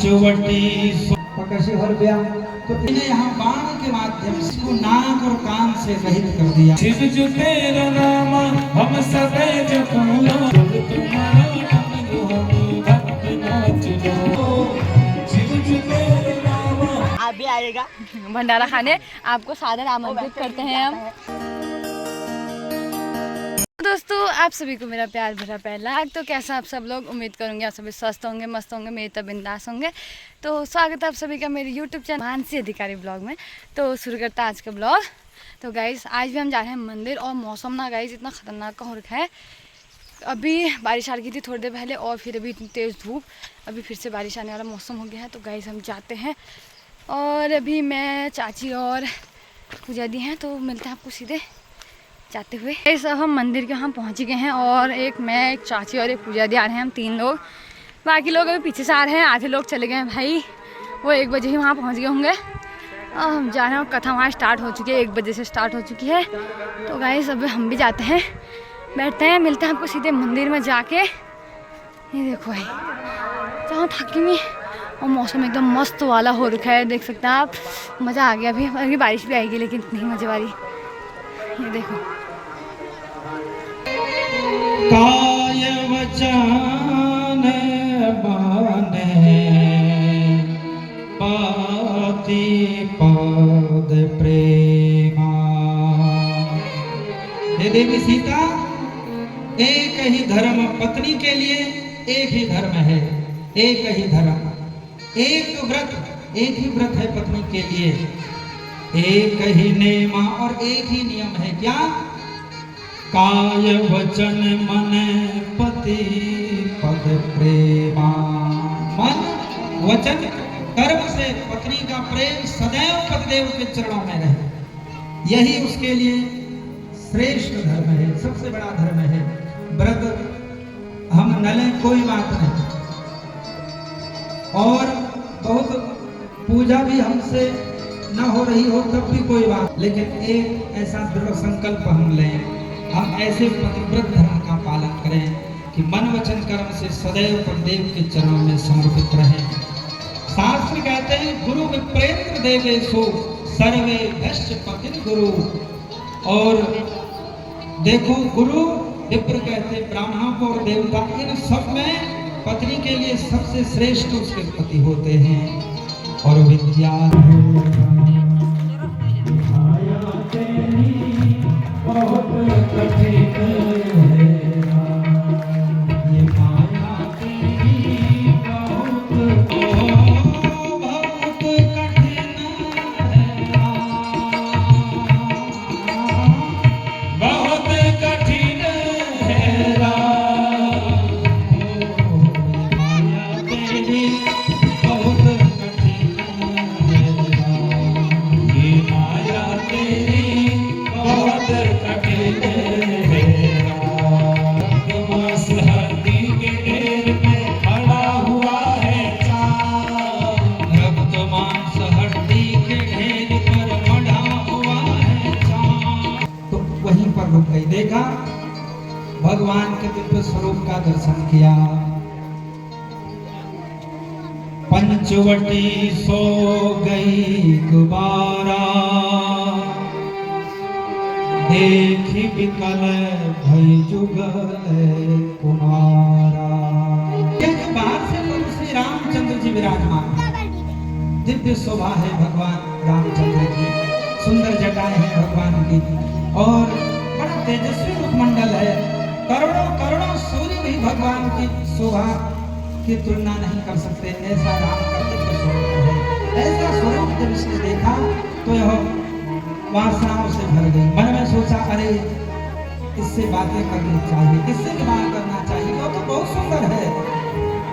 पंचवटी कशी और व्यायाम तो इन्हें यहाँ बाण के माध्यम से इसको नाक और कान से रहित कर दिया। शिव जो तेरा नाम हम सबे जपूलो तुम्हारा भक्त नाच लो। शिव जो तेरा नाम आप भी आएगा भंडारा खाने, आपको सादर आमंत्रित करते हैं हम। दोस्तों आप सभी को मेरा प्यार भरा पहला। तो कैसा आप सब लोग, उम्मीद करूंगी आप सभी स्वस्थ होंगे, मस्त होंगे, मेरे तब बिंदास होंगे। तो स्वागत है आप सभी का मेरे यूट्यूब चैनल मानसी अधिकारी ब्लॉग में। तो शुरू करता है आज का ब्लॉग। तो गाइस आज भी हम जा रहे हैं मंदिर, और मौसम ना गाइस इतना ख़तरनाक का हो रखा है। अभी बारिश आ रही थी थोड़ी देर पहले, और फिर अभी इतनी तेज़ धूप, अभी फिर से बारिश आने वाला मौसम हो गया है। तो गाइस हम जाते हैं, और अभी मैं, चाची और पूजा दी हैं, तो मिलते हैं आपको सीधे जाते हुए। ये सब हम मंदिर के यहाँ पहुँच गए हैं, और एक मैं, एक चाची और एक पूजा दी आ रहे हैं, हम 3 लोग। बाकी लोग अभी पीछे से आ रहे हैं, आधे लोग चले गए हैं भाई, वो 1 बजे ही वहाँ पहुँच गए होंगे। और हम जा रहे हैं, कथा वहाँ स्टार्ट हो चुकी है, 1 बजे से स्टार्ट हो चुकी है। तो गाइस अब हम भी जाते हैं, बैठते हैं, मिलते हैं आपको सीधे मंदिर में जाके। ये देखो भाई जहाँ थकी में, और मौसम एकदम मस्त वाला हो रखा है, देख सकते हैं आप। मज़ा आ गया। अभी बारिश भी आएगी, लेकिन इतनी मज़े वाली। ये देखो काय वचन माने पाति पद प्रेमा। हे देवी सीता, एक ही धर्म पत्नी के लिए, एक ही धर्म है, एक ही धर्म, एक व्रत, एक ही व्रत है पत्नी के लिए, एक ही नेमा और एक ही नियम है। क्या? काय वचन मन पति पद प्रेमा। मन वचन कर्म से पत्नी का प्रेम सदैव पतिदेव के चरणों में रहे, यही उसके लिए श्रेष्ठ धर्म है, सबसे बड़ा धर्म है। व्रत हम न लें कोई बात नहीं, और बहुत पूजा भी हमसे न हो रही हो तब भी कोई बात, लेकिन एक ऐसा दृढ़ संकल्प हम लें, हम ऐसे पतिव्रत धर्म का पालन करें कि मन वचन कर्म से सदैव पतिदेव के चरणों में समर्पित रहें। शास्त्र कहते हैं गुरु विप्रेंद्र देवेशो सर्वे भ्रष्ट पतिन गुरु। और देखो गुरु विप्र कहते ब्राह्मणों को और देवता, इन सब में पत्नी के लिए सबसे श्रेष्ठ उसके पति होते हैं। और विद्या बहुत कठिन है, ये माया तेरी बहुत कठिन है, बहुत कठिन है माया तेरी बहुत कठिन है, ये माया तेरी बहुत कठिन है। रक्तमांस हड्डी के ढेर में खड़ा हुआ है चाँद, रक्त मांस हड्डी के ढेर पर मढ़ा हुआ है चाँद। तो वहीं पर रुक गई, देखा भगवान के दिव्य स्वरूप का दर्शन किया। पंचवटी सो गई दोबारा, देखी विकल भई जुगल कुमारा। बाहर से तो श्री रामचंद्र जी विराजमान, दिव्य शोभा है भगवान रामचंद्र की, सुंदर जटाएं हैं भगवान की, और बड़ा तेजस्वी मुखमंडल है। करोड़ों करोड़ों सूर्य भी भगवान की शोभा की तुलना नहीं कर सकते, ऐसा राम का दिव्य स्वरूप है। ऐसा स्वरूप जब इसने देखा तो यह वासनाओं से भर गई। मन में सोचा, अरे इससे बातें करनी चाहिए, इससे विवाह करना चाहिए, वो तो बहुत सुंदर है,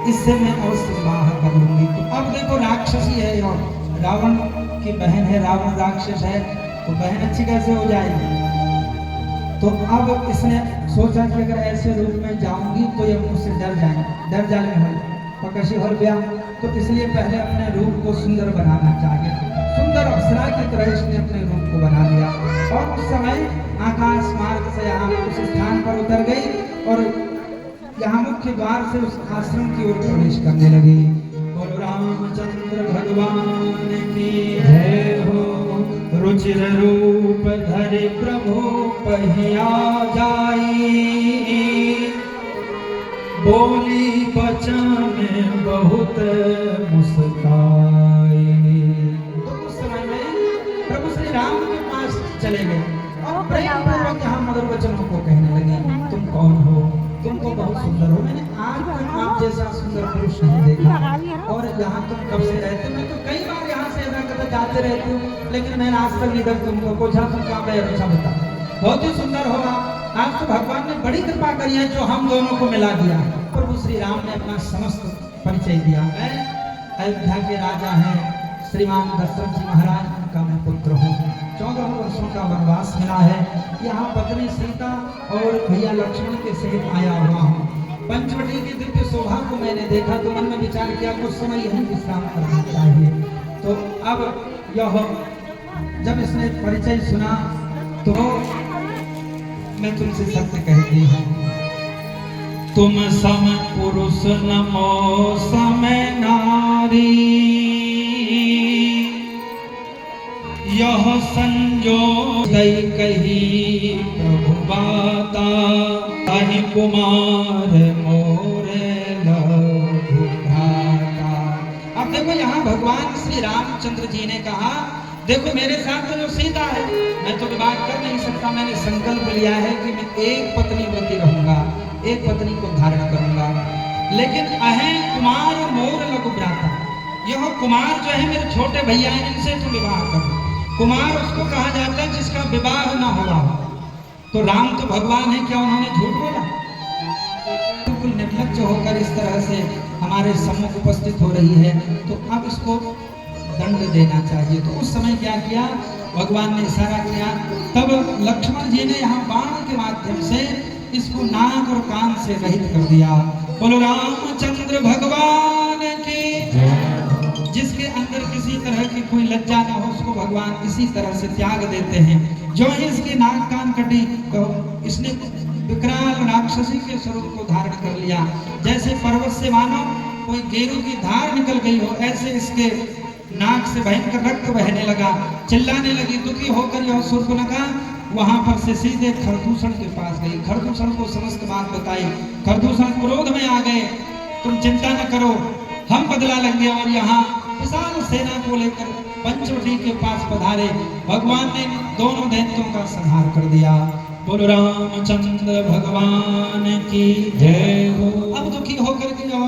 इससे मैं अवश्य विवाह कर लूंगी। तो अब देखो राक्षसी है, और रावण की बहन है, रावण राक्षस है, तो बहन अच्छी कैसे हो जाएगी। तो अब इसने सोचा कि अगर ऐसे रूप में जाऊंगी तो ये मुझसे डर जाएंगे, कशी और व्यायाम। तो इसलिए पहले अपने रूप को सुंदर बनाना चाहिए। सुंदर अप्सरा की तरह इसने अपने रूप को बना लिया, और उस समय आकाश मार्ग से यहाँ उस स्थान पर उतर गई, और यहाँ मुख्य द्वार से उस आश्रम की ओर प्रवेश करने लगी। बोलो राम चिर रूप धरि प्रभु पहिया जाई, बोली बचन बहुत मुस्काई। तो उस समय में प्रभु श्री राम के पास चले गए और प्रेम पूर्वक यहाँ मधुर वचनों को कहने लगे, तुम कौन हो? तुम तो बहुत सुंदर हो, मैंने आज तक आप जैसा सुंदर पुरुष नहीं देखा। और यहाँ तुम कब से रहते? मैं तो कई बार यहाँ से इधर कदर जाते रहती हूँ, लेकिन मैंने आज तक इधर तुमको पूछा, तुम कहाँ गए? अच्छा बता। बहुत ही सुंदर हो आप, आज तो भगवान ने बड़ी कृपा करी है जो हम दोनों को मिला दिया। प्रभु श्री राम ने अपना समस्त परिचय दिया। मैं अयोध्या के राजा हैं श्रीमान दशरथ जी महाराज, उनका मैं पुत्र हूँ। 14 वर्षों का वनवास मिला है। यहाँ पत्नी सीता और भैया लक्ष्मण के सहित आया हुआ हूँ। पंचवटी की दिव्य शोभा को मैंने देखा तो मन में विचार किया कुछ समय यहीं विश्राम करना चाहिए। तो अब यह जब इसने परिचय सुना तो मैं तुमसे सत्य कहती हूँ, तुम सम पुरुष नमो सम नारी, यह संजोग कही प्रभु बाता, कहीं कुमार मोरे लघु भ्राता। अब देखो यहाँ भगवान श्री रामचंद्र जी ने कहा, देखो मेरे साथ तो जो सीता है, मैं तो विवाह कर नहीं सकता। मैंने संकल्प लिया है कि मैं एक पत्नी व्रती रहूंगा, एक पत्नी को धारण करूंगा। लेकिन अहें कुमार मोर लघु भ्राता, यह कुमार जो है मेरे छोटे भैया हैं, इनसे तो विवाह करूं। कुमार उसको कहा जाता है जिसका विवाह न हुआ। तो राम तो भगवान है, क्या उन्होंने झूठ बोला? बिल्कुल निर्लज्ज होकर इस तरह से हमारे सम्मुख उपस्थित हो रही है, तो अब इसको दंड देना चाहिए। तो उस समय क्या किया, भगवान ने इशारा किया, तब लक्ष्मण जी ने यहाँ बाण के माध्यम से इसको नाक और कान से रहित कर दिया। बोलो रामचंद्र भगवान की। जिसके अंदर किसी तरह की कोई लज्जा ना हो उसको भगवान इसी तरह से त्याग देते हैं। जो ही इसकी नाक कान कटी तो इसने विकराल राक्षसी के स्वरूप को धारण कर लिया। जैसे पर्वत से मानो कोई गेरू की धार निकल गई हो, ऐसे इसके नाक से भयंकर रक्त बहने लगा। चिल्लाने लगी, दुखी होकर यह शूर्पणखा वहां पर से सीधे खरदूषण के पास गई। खरदूषण को समस्त बात बताई। खरदूषण क्रोध में आ गए, तुम चिंता न करो, हम बदला लेंगे। और यहाँ विशाल सेना को लेकर पंचवटी के पास पधारे। भगवान ने दोनों दैत्यों का संहार कर दिया। बोलो रामचंद्र भगवान की जय हो। अब दुखी होकर के जो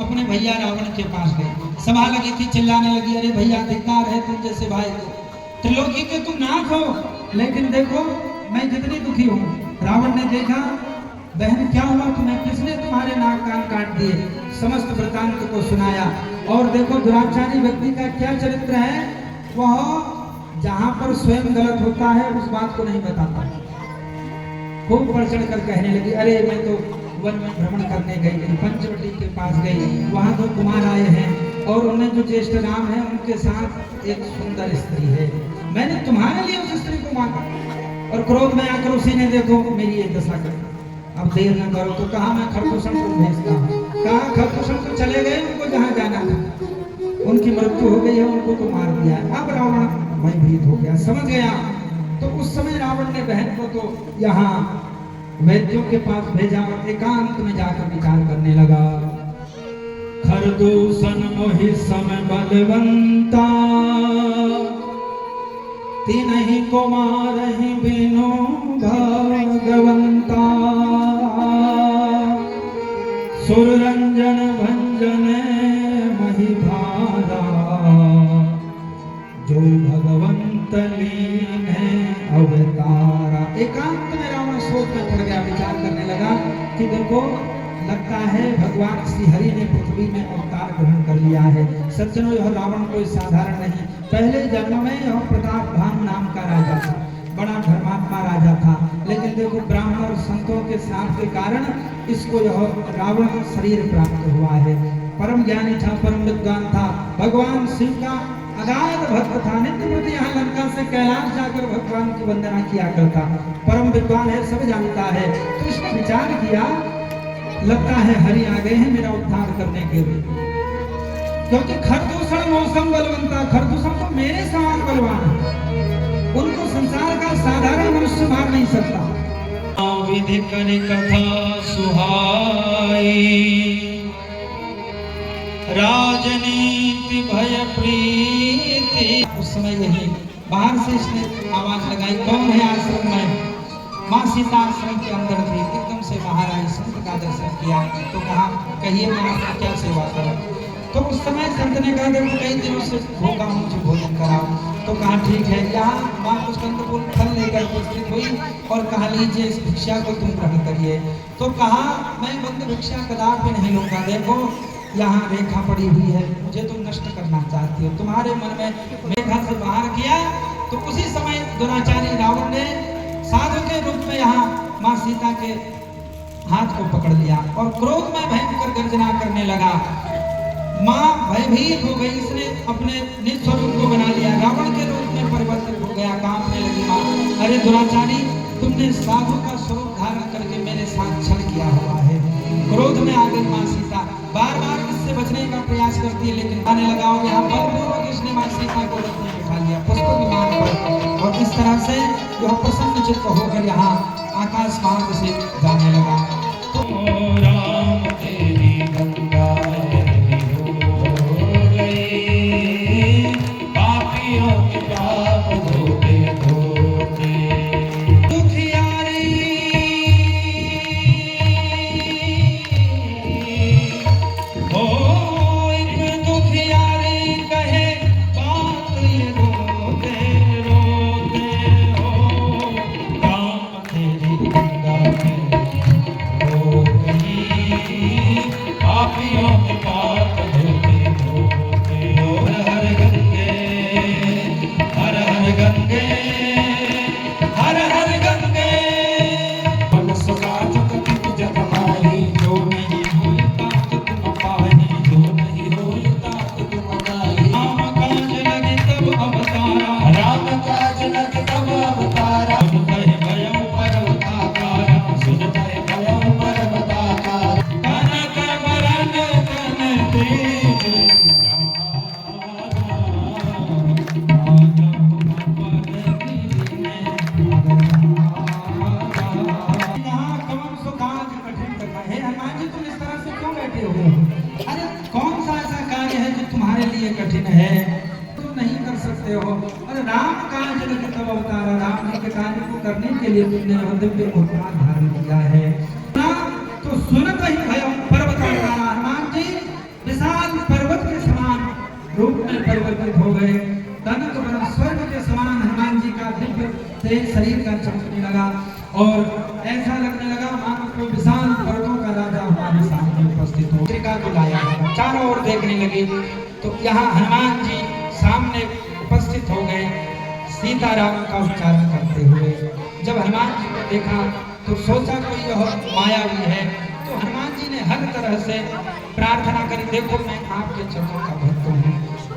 अपने भैया रावण के पास गए, सभा लगी थी, चिल्लाने लगी, अरे भैया धिक्कार है तुम जैसे भाई को, त्रिलोकी के तुम नाथ हो, लेकिन देखो मैं कितनी दुखी हूँ। रावण ने देखा, बहन क्या हुआ तुम्हें, किसने तुम्हारे नाक कान काट दिए? समस्त वृतांत को सुनाया। और देखो दुराचारी व्यक्ति का क्या चरित्र है, वह जहाँ पर स्वयं गलत होता है उस बात को नहीं बताता। खूब बढ़ चढ़ कर कहने लगी, अरे मैं तो वन में भ्रमण करने गई थी, पंचवटी के पास गई, वहाँ दो कुमार आए हैं और उन्हें जो ज्येष्ठ राम है उनके साथ एक सुंदर स्त्री है। मैंने तुम्हारे लिए उस स्त्री को मांगा और क्रोध में आकर उसी ने देखो मेरी ये दशा कर। अब देर न करो। तो कहा मैं खरदूषण को भेजता हूँ। कहा खरदूषण को चले गए, उनको जहाँ जाना था, उनकी मृत्यु हो गई है, उनको तो मार दिया। अब रावण भयभीत हो गया, समझ गया। तो उस समय रावण ने बहन को तो यहाँ वैद्यों के पास भेजा और एकांत में जाकर विचार करने लगा। खरदूषण मोहि सम बलवंता, तिन्हि को मारहि बिनु भगवंता, सुररंजन भंजन महि भारा, जो भगवंत लीने अवतारा। एकांत में रावण सोच में पड़ गया, विचार करने लगा कि देखो लगता है भगवान श्री हरि ने पृथ्वी में अवतार ग्रहण कर लिया है। सज्जनों यह रावण कोई साधारण नहीं, पहले जन्म में यह प्रतापभान नाम का राजा था, बड़ा धर्मात्मा राजा था। लेकिन देखो ब्राह्मण और संतों के साथ के कारण इसको यह रावण शरीर प्राप्त हुआ है। परम ज्ञानी था, परम विद्वान था, भगवान शिव का अगाध भक्त था। नित्य प्रति यहाँ लंका से कैलाश जाकर भगवान की वंदना किया करता। परम विद्वान है, सब जानता है। तो इसने विचार किया, लगता है हरि आ गए हैं मेरा उद्धार करने के लिए, क्योंकि खरदूषण मौसम बलवंता, खरदूषण तो मेरे समान बलवान है, उनको संसार का साधारण मनुष्य मार नहीं सकता। विधि कर कथा सुहाई, राजनीति भय प्रीति। उस समय यही बाहर से इसने आवाज लगाई, कौन है आश्रम में? माँ सीता आश्रम के अंदर थी, एकदम से बाहर आई, संत का दर्शन किया तो कहा, कहिए मैं आपकी क्या सेवा करूं? तो उस समय संत ने कहा, देखो कई दिनों से भूखा हूं, मुझे भोजन कराओ। तो कहा ठीक है। यहाँ माँ कुछ कंदमूल फल लेकर उपस्थित हुई और कहा, लीजिए इस भिक्षा को तुम ग्रहण करिए। तो कहा, मैं बंद भिक्षा कदापि नहीं लूंगा, देखो यहाँ रेखा पड़ी हुई है, मुझे तुम नष्ट करना चाहती हो, तुम्हारे मन में रेखा से बाहर किया। तो उसी समय दुराचारी रावण ने साधु के रूप में यहाँ माँ सीता के हाथ को पकड़ लिया और क्रोध में भयंकर गर्जना करने लगा। माँ भयभीत हो गई, इसने अपने निज स्वरूप को बना लिया, रावण के रूप में परिवर्तित हो गया, कांपने लगी माँ। अरे दुराचारी, तुमने साधु का स्वरूप धारण करके मेरे साथ छल किया हुआ है। क्रोध में आ गई माँ सीता, बार बार इससे बचने का प्रयास करती है, लेकिन आने लगा और यहाँ बलपूर्वक इसने माँ सीता को रथ में बिठा लिया, पुष्प विमान पर, और इस तरह से यह प्रसन्न चित्त होकर यहाँ आकाश मार्ग से जाने लगा। तो राम तेरी गंगा हो गई, पापियों के पाप धोते धोते। दुखियारी हो, एक दुखियारी कहे बात ये रोते रोते हो, राम तेरी गंगा में हो गई, पापियों के पाप धोते धोते। हर हर गंगे, हर हर गंगे, हर हर गंगे। मन सका जगत जग माही, जो नहीं होई तात तुम पाही, जो नहीं होई तात तुम पाही। राम काज लगे तब अवतारा, राम काज लगे तब अवतारा। सुनते भयं पर्वताकारा, सुनते भयं पर्वताकारा। कनक बरन तन तेज कठिन है, तुम नहीं कर सकते हो। अरे राम काज लगे तब अवतारा, राम जी के कार्य को करने के लिए तुमने यह दिव्य अवतार धारण किया है। तो सुनत ही भयं पर्वताकारा, हनुमान जी विशाल पर्वत के समान रूप में परिवर्तित हो गए। तनक बरन स्वर्ग के समान हनुमान जी का दिव्य तेज शरीर का चमकने लगा और ऐसा लगने लगा मानो कोई विशाल पर्वतों का राजा हमारे सामने उपस्थित हो। पत्रिका को लाया, चारों ओर देखने लगी तो यहाँ हनुमान जी सामने उपस्थित हो गए, सीताराम का उच्चारण करते हुए। जब हनुमान जी को देखा तो सोचा कोई यह मायावी है, तो हनुमान जी ने हर तरह से प्रार्थना करी, देखो मैं आपके चरणों का भक्त हूँ।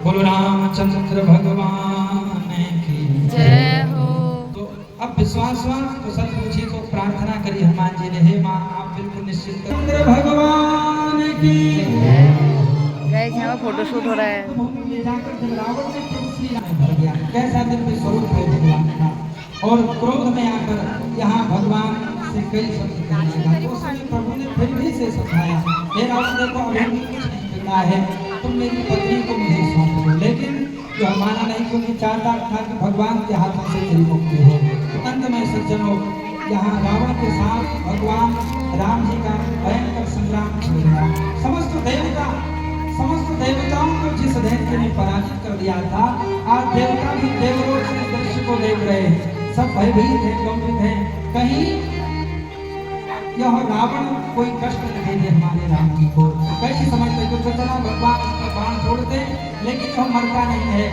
बोलो रामचंद्र भगवान की जय हो। तो अब विश्वास हुआ तो सच पूछी तो प्रार्थना करी हनुमान जी ने, हे माँ आप बिल्कुल निश्चिंत, चंद्र भगवान की। गाइस यहाँ फोटो शूट हो रहा है। जाकर जब रावण ने तुलसी में भर दिया, कैसा दिव्य स्वरूप है भगवान का, और क्रोध में आकर यहाँ भगवान से कई शब्द कहने लगा। तो उस समय प्रभु ने फिर भी से समझाया, हे रावण देखो अभी कुछ नहीं मिलना है, तुम मेरी पत्नी को मुझे सौंप दो। लेकिन जो माना नहीं, क्योंकि चाहता था कि भगवान के हाथों से तेरी मुक्ति हो। अंत में सज्जनों यहाँ रावण के साथ भगवान राम जी का भयंकर संग्राम छिड़ गया। समस्त देवताओं को जिस दैत्य ने पराजित कर दिया था, आज देवता भी देवलोक से दृश्य को देख रहे हैं, सब भयभीत हैं, कंपित हैं, कहीं यह रावण कोई कष्ट नहीं दे हमारे राम जी को। कई समझते तो चला भगवान इसका बाण छोड़ते, लेकिन वह मरता नहीं है,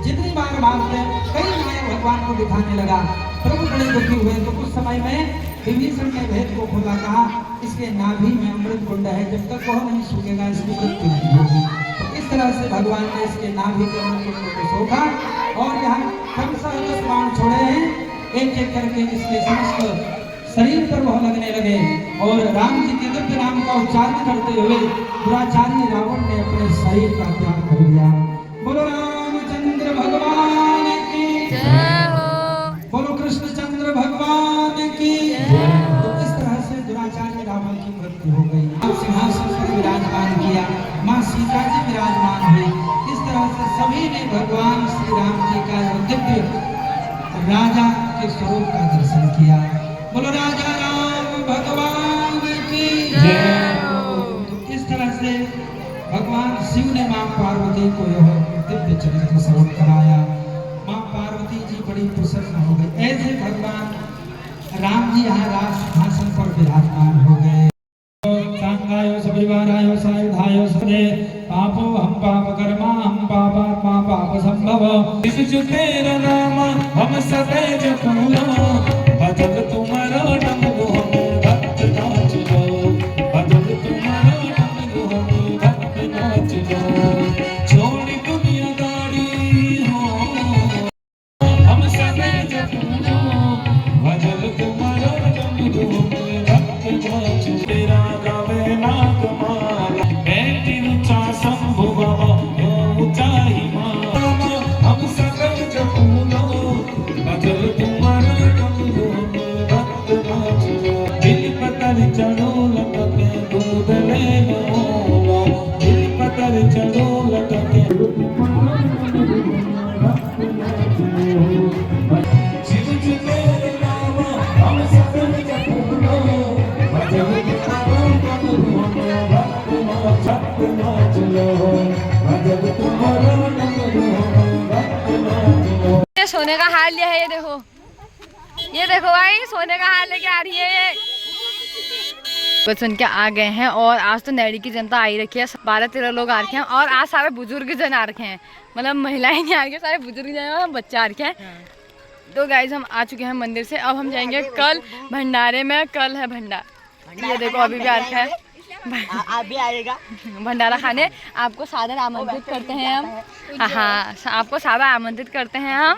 जितनी बार मारते कई माया भगवान को दिखाने लगा। प्रभु बड़े दुखी हुए तो उस समय में विभीषण ने भेद को खोला, कहा इसके नाभि में अमृत कुंड है, जब तक वह नहीं सूखेगा इसकी मृत्यु नहीं होगी। तो इस तरह से भगवान ने इसके नाभि के अमृत कुंड को सोखा और यहाँ क्रमशः 10 बाण छोड़े हैं, एक एक करके इसके समस्त शरीर पर वह लगने लगे और राम जी के दिव्य नाम का उच्चारण करते हुए दुराचारी रावण ने अपने शरीर का त्याग कर दिया। बोलो रामचंद्र भगवान की जय हो। विराजमान हुई। इस तरह से सभी ने भगवान श्री राम जी का जो दिव्य राजा के स्वरूप का दर्शन किया। बोलो राजा राम भगवान की जय। तो इस तरह से भगवान शिव ने मां पार्वती को यह दिव्य चरित्र स्वरूप कराया। मां पार्वती जी बड़ी प्रसन्न हो गई। ऐसे भगवान राम जी यहाँ राज सिंहासन पर विराजमान हो गए। सांगायो सविवारायो सायुधायो सदे पापो हम पाप कर्मा हम पापात्मा पाप संभव। इस जो तेरा नाम हम सदैव जपूलो भजन तुम्हारो डमरू हम भक्त नाच लो। भजन तुम्हारो डमरू हम भक्त नाच लो। छोड़ी दुनियादारी हो हम सदैव जपूलो भजन तुम्हारो डमरू हम भक्त नाच लो। तेरा गावे नाग माला बैठी ऊंचा शंभु बाबा ऊंचा हिमालय हम सदैव जपूलो भजन तुम्हारो डमरू हम भक्त नाच लो। दिल पतर चढ़ो लटके दूध ले लो। दिल पतर चढ़ो लटके शिव जी तेरे नाम हम सदैव जपूलो भजन तुम्हारो डमरू हम भक्त नाच लो। भजन तुम्हारो डमरू हम भक्त नाच लो। ये सोने का हार लिया है, ये देखो भाई सोने का हार लेके आ रही है ये। बस सुन के आ गए हैं और आज तो नैडी की जनता आई रखी है। 12-13 लोग आ रखे हैं और आज सारे बुजुर्ग जन आ रखे हैं। मतलब महिलाएं नहीं आ रही है, सारे बुजुर्ग जन और बच्चे आ रखे हैं। तो गाइज हम आ चुके हैं मंदिर से। अब हम जाएंगे कल भंडारे में। कल है भंडारा। ये देखो अभी भी आ रखा है आप भी आएगा भंडारा खाने। आपको सादर आमंत्रित करते हैं हम। हाँ आपको सादर आमंत्रित करते हैं हम।